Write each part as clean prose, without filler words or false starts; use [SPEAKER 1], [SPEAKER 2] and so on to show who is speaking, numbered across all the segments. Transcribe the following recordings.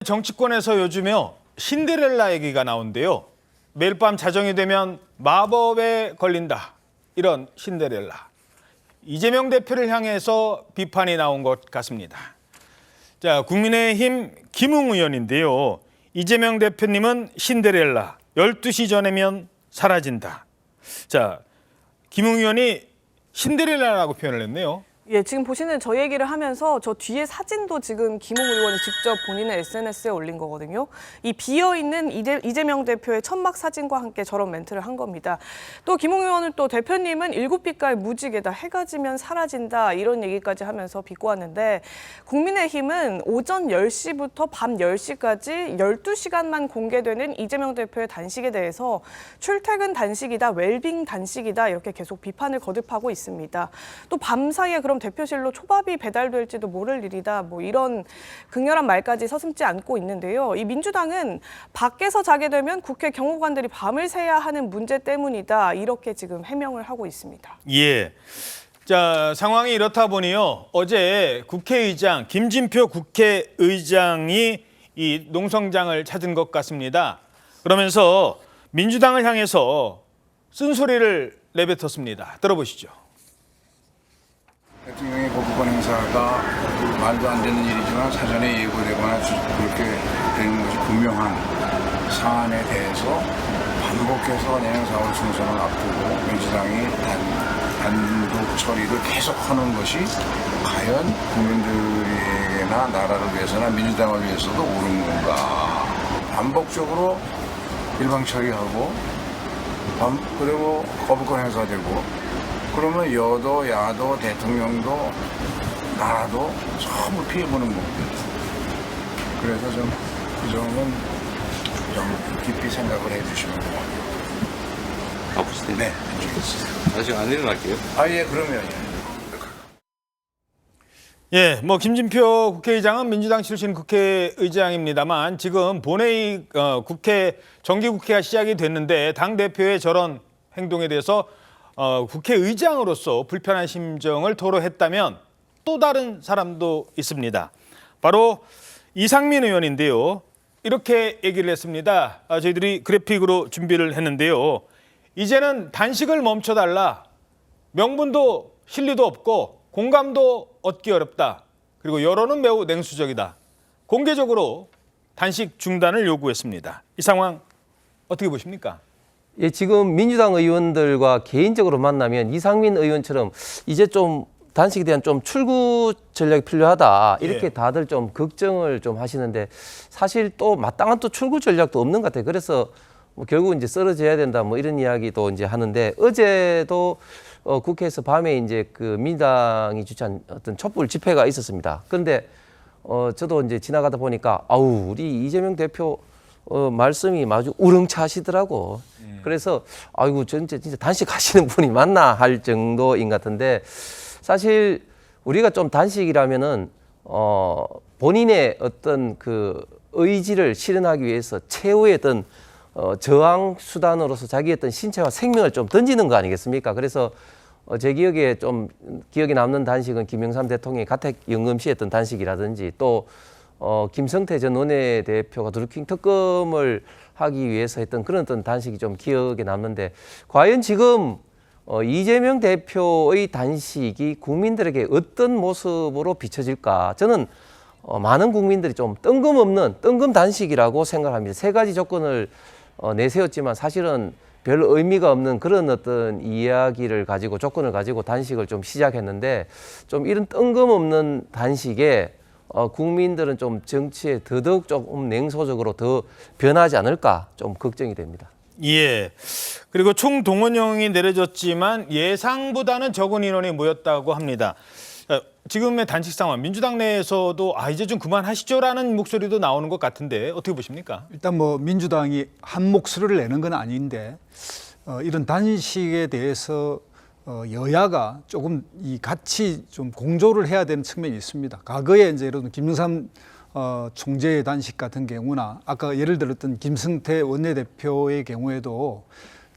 [SPEAKER 1] 정치권에서 요즘에 신데렐라 얘기가 나오는데요. 매일 밤 자정이 되면 마법에 걸린다. 이런 신데렐라. 이재명 대표를 향해서 비판이 나온 것 같습니다. 자, 국민의힘 김웅 의원인데요. 이재명 대표님은 신데렐라, 12시 전에면 사라진다. 자, 김웅 의원이 신데렐라라고 표현을 했네요.
[SPEAKER 2] 예, 지금 보시는 저 얘기를 하면서 저 뒤에 사진도 지금 김웅 의원이 직접 본인의 SNS에 올린 거거든요. 이 비어있는 이재명 대표의 천막 사진과 함께 저런 멘트를 한 겁니다. 또 김웅 의원은 또 대표님은 7빛깔 무지개다, 해가 지면 사라진다 이런 얘기까지 하면서 비꼬았는데 국민의힘은 오전 10시부터 밤 10시까지 12시간만 공개되는 이재명 대표의 단식에 대해서 출퇴근 단식이다, 웰빙 단식이다 이렇게 계속 비판을 거듭하고 있습니다. 또 밤사이에 그럼 대표실로 초밥이 배달될지도 모를 일이다. 뭐 이런 극렬한 말까지 서슴지 않고 있는데요. 이 민주당은 밖에서 자게 되면 국회 경호관들이 밤을 새야 하는 문제 때문이다. 이렇게 지금 해명을 하고 있습니다.
[SPEAKER 1] 예. 자, 상황이 이렇다 보니요. 어제 국회의장 김진표 국회의장이 이 농성장을 찾은 것 같습니다. 그러면서 민주당을 향해서 쓴소리를 내뱉었습니다. 들어보시죠.
[SPEAKER 3] 대통령의 거부권 행사가 말도 안 되는 일이지만 사전에 예고되거나 그렇게 되는 것이 분명한 사안에 대해서 반복해서 내년 4월 총선을 앞두고 민주당이 단독 처리를 계속하는 것이 과연 국민들에게나 나라를 위해서나 민주당을 위해서도 옳은 건가. 반복적으로 일방 처리하고 그리고 거부권 행사되고 그러면 여도, 야도, 대통령도, 나라도 전부 피해보는 겁니다. 그래서 좀 그 점은 좀 깊이 생각을 해주시면 고맙습니다.
[SPEAKER 4] 바쁘실 텐데.
[SPEAKER 3] 네, 해주겠습니다.
[SPEAKER 4] 아직 안 일어날게요.
[SPEAKER 3] 예, 그러면
[SPEAKER 1] 예, 뭐 김진표 국회의장은 민주당 출신 국회의장입니다만 지금 본회의 국회 정기국회가 시작이 됐는데 당 대표의 저런 행동에 대해서 국회의장으로서 불편한 심정을 토로했다면 또 다른 사람도 있습니다. 바로 이상민 의원인데요. 이렇게 얘기를 했습니다. 저희들이 그래픽으로 준비를 했는데요. 이제는 단식을 멈춰달라. 명분도 실리도 없고 공감도 얻기 어렵다. 그리고 여론은 매우 냉수적이다. 공개적으로 단식 중단을 요구했습니다. 이 상황 어떻게 보십니까?
[SPEAKER 5] 예, 지금 민주당 의원들과 개인적으로 만나면 이상민 의원처럼 이제 좀 단식에 대한 좀 출구 전략이 필요하다. 이렇게
[SPEAKER 1] 예.
[SPEAKER 5] 다들 좀 걱정을 좀 하시는데 사실 또 마땅한 또 출구 전략도 없는 것 같아요. 그래서 뭐 결국 이제 쓰러져야 된다 뭐 이런 이야기도 이제 하는데 어제도 국회에서 밤에 이제 그 민주당이 주최한 어떤 촛불 집회가 있었습니다. 그런데 저도 이제 지나가다 보니까 아우 우리 이재명 대표 말씀이 아주 우렁차시더라고. 그래서 아이고 진짜 단식하시는 분이 맞나 할 정도인 것 같은데 사실 우리가 좀 단식이라면은 본인의 어떤 그 의지를 실현하기 위해서 최후의 어떤 저항 수단으로서 자기의 어떤 신체와 생명을 좀 던지는 거 아니겠습니까? 그래서 제 기억에 좀 기억에 남는 단식은 김영삼 대통령이 가택연금 했던 단식이라든지 또 김성태 전 원내대표가 드루킹 특검을 하기 위해서 했던 그런 어떤 단식이 좀 기억에 남는데 과연 지금 이재명 대표의 단식이 국민들에게 어떤 모습으로 비춰질까? 저는 많은 국민들이 좀 뜬금 단식이라고 생각합니다. 세 가지 조건을 내세웠지만 사실은 별 의미가 없는 그런 어떤 이야기를 가지고 조건을 가지고 단식을 좀 시작했는데 좀 이런 뜬금없는 단식에 국민들은 좀 정치에 더더욱 조금 냉소적으로 더 변하지 않을까 좀 걱정이 됩니다.
[SPEAKER 1] 예. 그리고 총동원령이 내려졌지만 예상보다는 적은 인원이 모였다고 합니다. 지금의 단식 상황, 민주당 내에서도 이제 좀 그만하시죠라는 목소리도 나오는 것 같은데 어떻게 보십니까?
[SPEAKER 6] 일단 뭐 민주당이 한 목소리를 내는 건 아닌데 이런 단식에 대해서 여야가 조금 같이 좀 공조를 해야 되는 측면이 있습니다. 과거에 이제 이런 김영삼 총재의 단식 같은 경우나 아까 예를 들었던 김성태 원내대표의 경우에도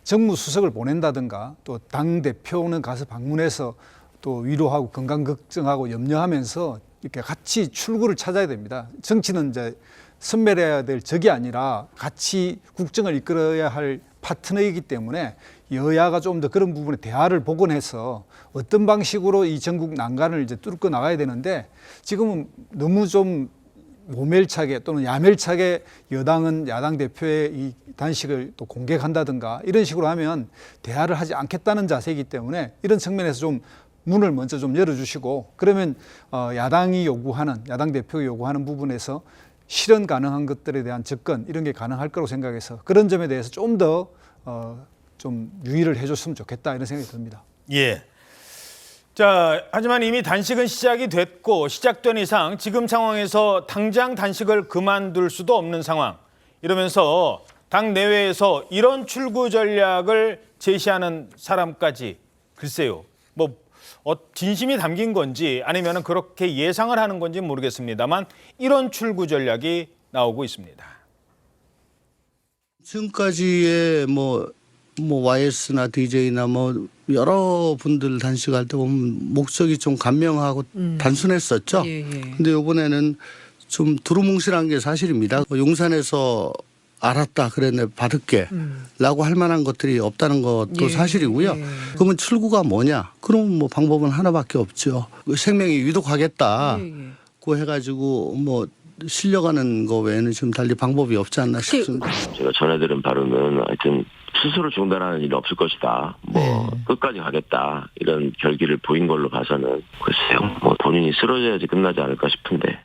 [SPEAKER 6] 정무수석을 보낸다든가 또 당대표는 가서 방문해서 또 위로하고 건강 걱정하고 염려하면서 이렇게 같이 출구를 찾아야 됩니다. 정치는 이제 선멸해야 될 적이 아니라 같이 국정을 이끌어야 할 파트너이기 때문에 여야가 좀 더 그런 부분에 대화를 복원해서 어떤 방식으로 이 전국 난간을 이제 뚫고 나가야 되는데 지금은 너무 좀 모멸차게 또는 야멸차게 여당은 야당 대표의 이 단식을 또 공격한다든가 이런 식으로 하면 대화를 하지 않겠다는 자세이기 때문에 이런 측면에서 좀 문을 먼저 좀 열어주시고 그러면 야당이 요구하는 야당 대표가 요구하는 부분에서 실현 가능한 것들에 대한 접근 이런 게 가능할 거라고 생각해서 그런 점에 대해서 좀 더 좀 유의를 해줬으면 좋겠다 이런 생각이 듭니다.
[SPEAKER 1] 예. 자, 하지만 이미 단식은 시작이 됐고 시작된 이상 지금 상황에서 당장 단식을 그만둘 수도 없는 상황. 이러면서 당 내외에서 이런 출구 전략을 제시하는 사람까지 글쎄요. 뭐 진심이 담긴 건지 아니면 그렇게 예상을 하는 건지 모르겠습니다만 이런 출구 전략이 나오고 있습니다.
[SPEAKER 7] 지금까지의 뭐 YS나 DJ나 뭐 여러 분들 단식할 때 보면 목적이 좀 간명하고 단순했었죠. 근데 이번에는 좀 두루뭉실한 게 사실입니다. 용산에서 알았다 그랬네 받을게 라고 할 만한 것들이 없다는 것도 사실이고요. 그러면 출구가 뭐냐? 그럼 뭐 방법은 하나밖에 없죠. 생명이 위독하겠다고 해가지고 뭐 실려가는 거 외에는 지금 달리 방법이 없지 않나 싶습니다.
[SPEAKER 4] 제가 전해드린 바로는 하여튼 스스로 중단하는 일이 없을 것이다. 끝까지 가겠다. 이런 결기를 보인 걸로 봐서는 글쎄요. 뭐 본인이 쓰러져야지 끝나지 않을까 싶은데.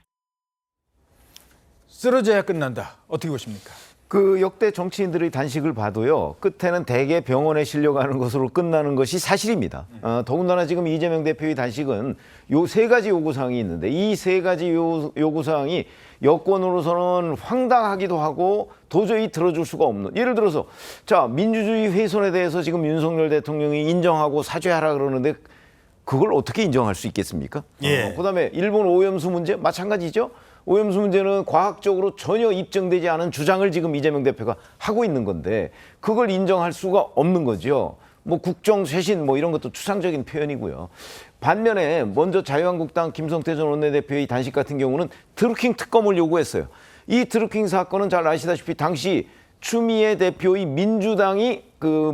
[SPEAKER 1] 쓰러져야 끝난다. 어떻게 보십니까?
[SPEAKER 8] 그 역대 정치인들의 단식을 봐도요. 끝에는 대개 병원에 실려가는 것으로 끝나는 것이 사실입니다. 더군다나 지금 이재명 대표의 단식은 요 세 가지 요구사항이 있는데 이 세 가지 요구사항이 여권으로서는 황당하기도 하고 도저히 들어줄 수가 없는. 예를 들어서 자 민주주의 훼손에 대해서 지금 윤석열 대통령이 인정하고 사죄하라 그러는데 그걸 어떻게 인정할 수 있겠습니까?
[SPEAKER 1] 예.
[SPEAKER 8] 그다음에 일본 오염수 문제 마찬가지죠. 오염수 문제는 과학적으로 전혀 입증되지 않은 주장을 지금 이재명 대표가 하고 있는 건데 그걸 인정할 수가 없는 거죠. 뭐 국정 쇄신 뭐 이런 것도 추상적인 표현이고요. 반면에 먼저 자유한국당 김성태 전 원내대표의 단식 같은 경우는 드루킹 특검을 요구했어요. 이 드루킹 사건은 잘 아시다시피 당시 추미애 대표의 민주당이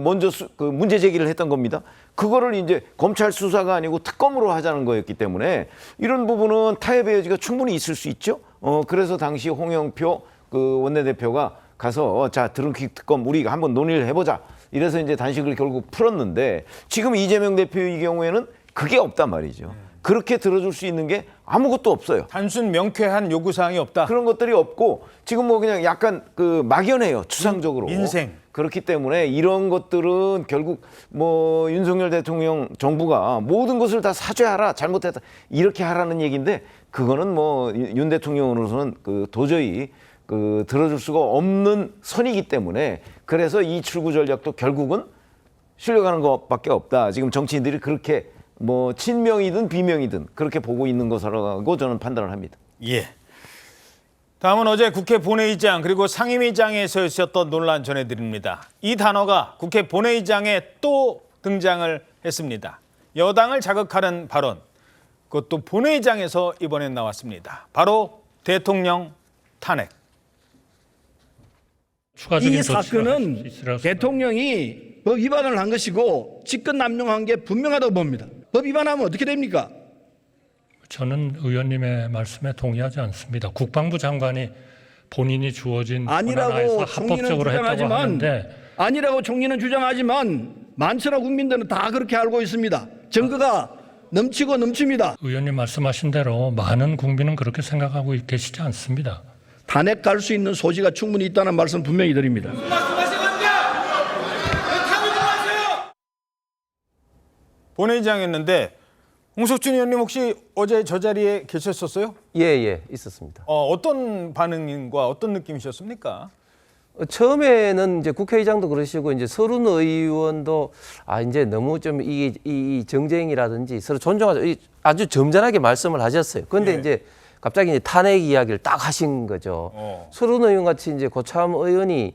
[SPEAKER 8] 먼저 문제 제기를 했던 겁니다. 그거를 이제 검찰 수사가 아니고 특검으로 하자는 거였기 때문에 이런 부분은 타협의 여지가 충분히 있을 수 있죠. 그래서 당시 홍영표 원내대표가 가서 자 드루킹 특검 우리가 한번 논의를 해보자. 이래서 이제 단식을 결국 풀었는데 지금 이재명 대표의 경우에는 그게 없단 말이죠. 그렇게 들어줄 수 있는 게 아무것도 없어요.
[SPEAKER 1] 단순 명쾌한 요구사항이 없다.
[SPEAKER 8] 그런 것들이 없고 지금 뭐 그냥 약간 막연해요. 추상적으로.
[SPEAKER 1] 인생.
[SPEAKER 8] 그렇기 때문에 이런 것들은 결국 뭐 윤석열 대통령 정부가 모든 것을 다 사죄하라 잘못했다 이렇게 하라는 얘기인데 그거는 뭐 윤 대통령으로서는 도저히 들어줄 수가 없는 선이기 때문에 그래서 이 출구 전략도 결국은 실려가는 것밖에 없다. 지금 정치인들이 그렇게 뭐 친명이든 비명이든 그렇게 보고 있는 것이라고 저는 판단을 합니다.
[SPEAKER 1] 예. 다음은 어제 국회 본회의장 그리고 상임위장에서 있었던 논란 전해드립니다. 이 단어가 국회 본회의장에 또 등장을 했습니다. 여당을 자극하는 발언, 그것도 본회의장에서 이번엔 나왔습니다. 바로 대통령 탄핵.
[SPEAKER 9] 이 사건은 대통령이 법 위반을 한 것이고 직권남용한 게 분명하다고 봅니다. 법 위반하면 어떻게 됩니까?
[SPEAKER 10] 저는 의원님의 말씀에 동의하지 않습니다. 국방부 장관이 본인이 주어진
[SPEAKER 9] 아니라고
[SPEAKER 10] 합법적으로 했다고 하는데
[SPEAKER 9] 아니라고 총리는 주장하지만 많지나 국민들은 다 그렇게 알고 있습니다. 증거가 넘치고 넘칩니다.
[SPEAKER 10] 의원님 말씀하신 대로 많은 국민은 그렇게 생각하고 계시지 않습니다.
[SPEAKER 9] 탄핵 갈 수 있는 소지가 충분히 있다는 말씀 분명히 드립니다.
[SPEAKER 1] 본회의장이었는데 홍석준 의원님 혹시 어제 저 자리에 계셨었어요?
[SPEAKER 5] 예, 있었습니다.
[SPEAKER 1] 어떤 반응과 어떤 느낌이셨습니까?
[SPEAKER 5] 처음에는 이제 국회의장도 그러시고 이제 서른 의원도 이제 너무 좀 이 정쟁이라든지 서로 존중하자 아주 점잖하게 말씀을 하셨어요. 그런데 이제 갑자기 이제 탄핵 이야기를 딱 하신 거죠. 서른 의원 같이 이제 고참 의원이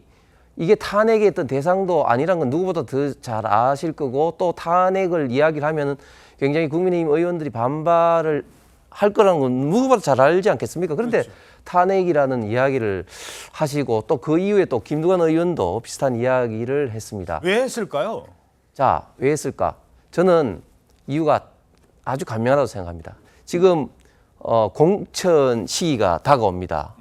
[SPEAKER 5] 이게 탄핵의 어떤 대상도 아니란 건 누구보다 더 잘 아실 거고 또 탄핵을 이야기를 하면은 굉장히 국민의힘 의원들이 반발을 할 거라는 건 누구보다 잘 알지 않겠습니까? 그런데 탄핵이라는 이야기를 하시고 또 그 이후에 또 김두관 의원도 비슷한 이야기를 했습니다.
[SPEAKER 1] 왜 했을까요?
[SPEAKER 5] 자, 왜 했을까? 저는 이유가 아주 간명하다고 생각합니다. 지금 공천 시기가 다가옵니다.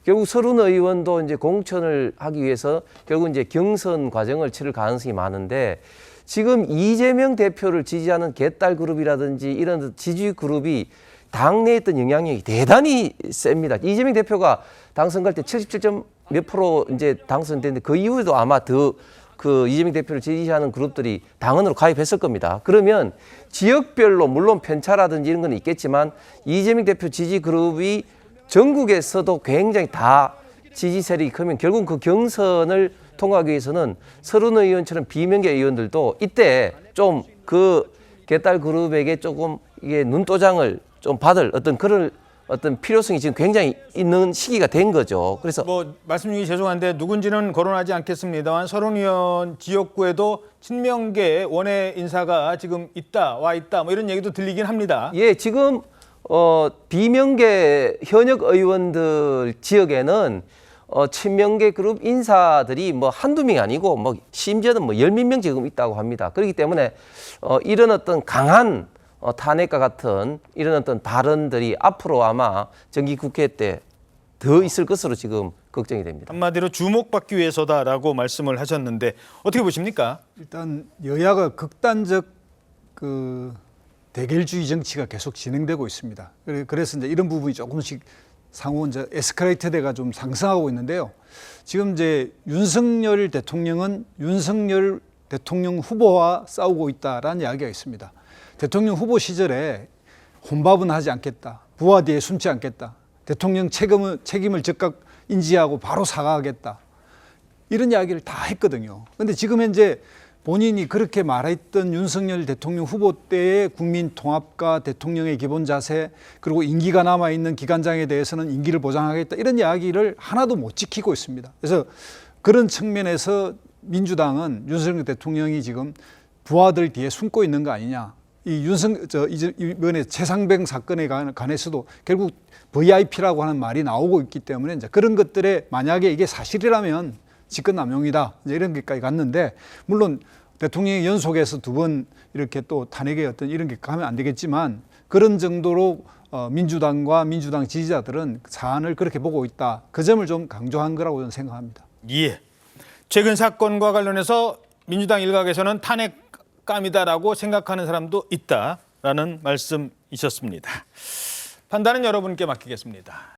[SPEAKER 5] 결국 서른 의원도 이제 공천을 하기 위해서 결국 이제 경선 과정을 치를 가능성이 많은데 지금 이재명 대표를 지지하는 개딸 그룹이라든지 이런 지지 그룹이 당내에 있던 영향력이 대단히 셉니다. 이재명 대표가 당선 갈 때 77점 몇 프로 이제 당선됐는데 그 이후에도 아마 더 그 이재명 대표를 지지하는 그룹들이 당원으로 가입했을 겁니다. 그러면 지역별로 물론 편차라든지 이런 건 있겠지만 이재명 대표 지지 그룹이 전국에서도 굉장히 다 지지 세력이 크면 결국 그 경선을 통과하기 위해서는 서른 의원처럼 비명계 의원들도 이때 좀 그 개딸 그룹에게 조금 이게 눈도장을 좀 받을 그런 필요성이 지금 굉장히 있는 시기가 된 거죠. 그래서
[SPEAKER 1] 뭐 말씀 중에 죄송한데 누군지는 거론하지 않겠습니다만 서른 의원 지역구에도 친명계 원외 인사가 지금 와 있다 뭐 이런 얘기도 들리긴 합니다.
[SPEAKER 5] 예, 지금 비명계 현역 의원들 지역에는 친명계 그룹 인사들이 뭐 한두 명이 아니고 뭐 심지어는 뭐 10몇 명 지금 있다고 합니다. 그렇기 때문에 이런 어떤 강한 탄핵과 같은 이런 어떤 발언들이 앞으로 아마 정기국회 때 더 있을 것으로 지금 걱정이 됩니다.
[SPEAKER 1] 한마디로 주목받기 위해서다라고 말씀을 하셨는데 어떻게 보십니까?
[SPEAKER 6] 일단 여야가 극단적 그 대결주의 정치가 계속 진행되고 있습니다. 그래서 이제 이런 부분이 조금씩 상호 이제 에스컬레이터가 좀 상승하고 있는데요. 지금 이제 윤석열 대통령은 윤석열 대통령 후보와 싸우고 있다라는 이야기가 있습니다. 대통령 후보 시절에 혼밥은 하지 않겠다. 부하 뒤에 숨지 않겠다. 대통령 책임을 즉각 인지하고 바로 사과하겠다. 이런 이야기를 다 했거든요. 그런데 지금 현재 본인이 그렇게 말했던 윤석열 대통령 후보 때의 국민 통합과 대통령의 기본 자세 그리고 임기가 남아있는 기관장에 대해서는 임기를 보장하겠다. 이런 이야기를 하나도 못 지키고 있습니다. 그래서 그런 측면에서 민주당은 윤석열 대통령이 지금 부하들 뒤에 숨고 있는 거 아니냐. 이번에 최상병 사건에 관해서도 결국 VIP라고 하는 말이 나오고 있기 때문에 이제 그런 것들에 만약에 이게 사실이라면 직권남용이다 이런 것까지 갔는데 물론 대통령이 연속해서 2번 이렇게 또 탄핵의 어떤 이런 게 가면 안 되겠지만 그런 정도로 민주당과 민주당 지지자들은 사안을 그렇게 보고 있다. 그 점을 좀 강조한 거라고 저는 생각합니다.
[SPEAKER 1] 예. 최근 사건과 관련해서 민주당 일각에서는 탄핵감이다라고 생각하는 사람도 있다라는 말씀이셨습니다. 판단은 여러분께 맡기겠습니다.